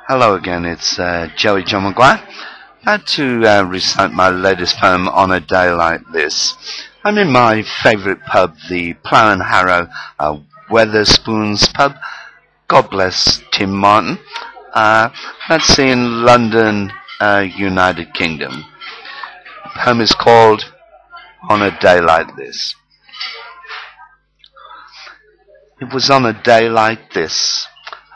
Hello again, it's Joey John Maguire. I had to recite my latest poem on a day like this. I'm in my favourite pub, the Plough and Harrow Weatherspoons pub. God bless Tim Martin. That's in London, United Kingdom. The poem is called On a Day Like This. It was on a day like this,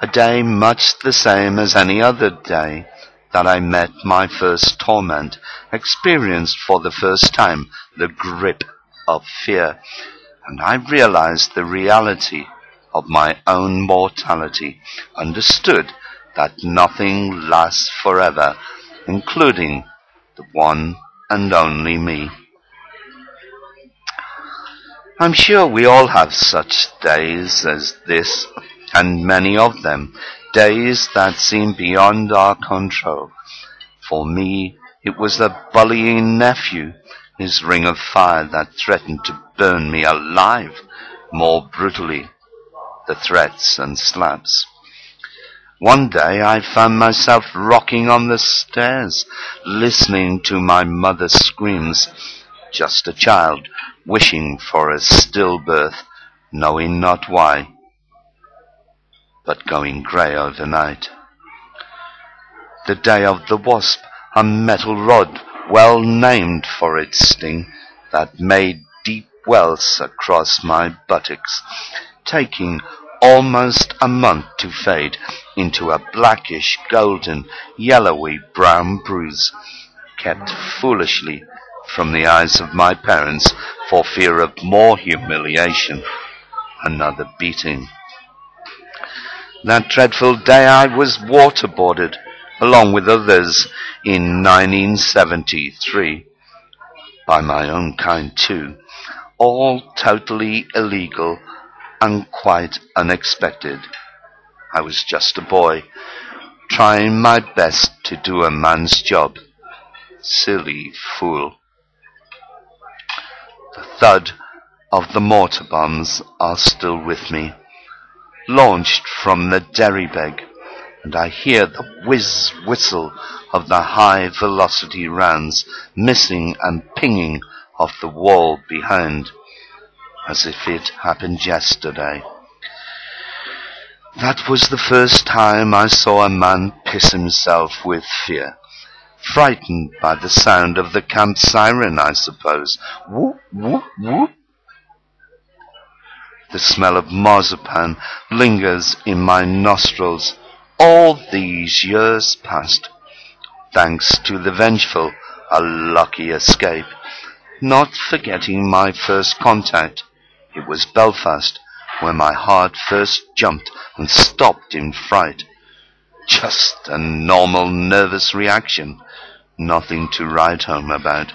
a day much the same as any other day, that I met my first torment, experienced for the first time the grip of fear, and I realized the reality of my own mortality, understood that nothing lasts forever, including the one and only me. I'm sure we all have such days as this, and many of them, days that seem beyond our control. For me, it was the bullying nephew, his ring of fire that threatened to burn me alive, more brutally, the threats and slaps. One day I found myself rocking on the stairs, listening to my mother's screams, just a child, wishing for a stillbirth, knowing not why, but going grey overnight. The day of the wasp, a metal rod well named for its sting, that made deep wells across my buttocks, taking almost a month to fade into a blackish, golden, yellowy brown bruise, kept foolishly from the eyes of my parents for fear of more humiliation, another beating. That dreadful day I was waterboarded, along with others, in 1973, by my own kind too, all totally illegal and quite unexpected. I was just a boy, trying my best to do a man's job. Silly fool. The thud of the mortar bombs are still with me, launched from the derrybeg, and I hear the whiz-whistle of the high-velocity rounds missing and pinging off the wall behind, as if it happened yesterday. That was the first time I saw a man piss himself with fear, frightened by the sound of the camp siren, I suppose. Whoop, whoop, whoop. The smell of marzipan lingers in my nostrils all these years past, thanks to the vengeful, a lucky escape, not forgetting my first contact. It was Belfast, where my heart first jumped and stopped in fright. Just a normal nervous reaction, nothing to write home about.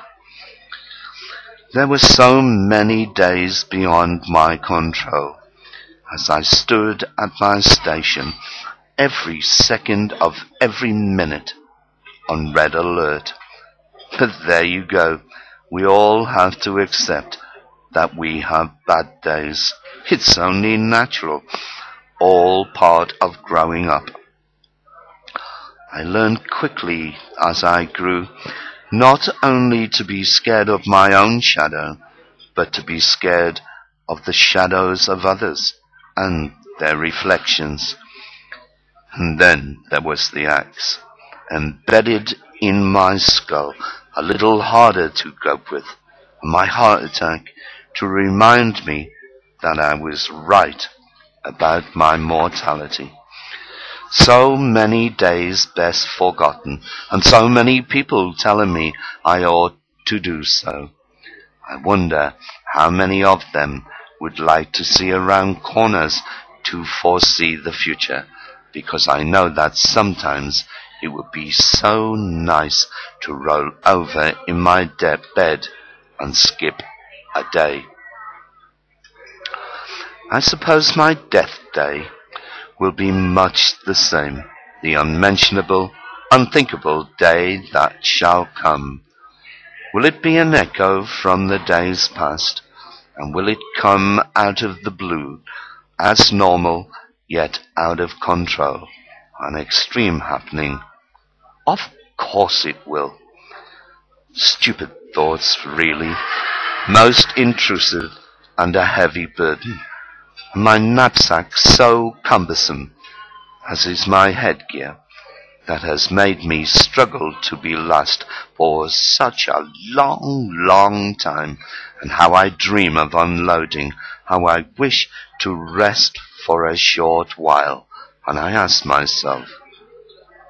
There were so many days beyond my control. As I stood at my station, every second of every minute on red alert. But there you go. We all have to accept that we have bad days. It's only natural, all part of growing up. I learned quickly as I grew not only to be scared of my own shadow, but to be scared of the shadows of others and their reflections. And then there was the axe, embedded in my skull, a little harder to cope with, and my heart attack to remind me that I was right about my mortality. So many days best forgotten, and so many people telling me I ought to do so. I wonder how many of them would like to see around corners to foresee the future, because I know that sometimes it would be so nice to roll over in my bed and skip a day. I suppose my death day will be much the same, the unmentionable, unthinkable day that shall come. Will it be an echo from the days past, and will it come out of the blue, as normal, yet out of control? an extreme happening. Of course it will. Stupid thoughts, really. Most intrusive and a heavy burden. My knapsack so cumbersome, as is my headgear, that has made me struggle to be lost for such a long time, and how I dream of unloading, how I wish to rest for a short while, and I ask myself,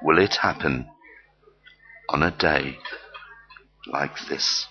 will it happen on a day like this?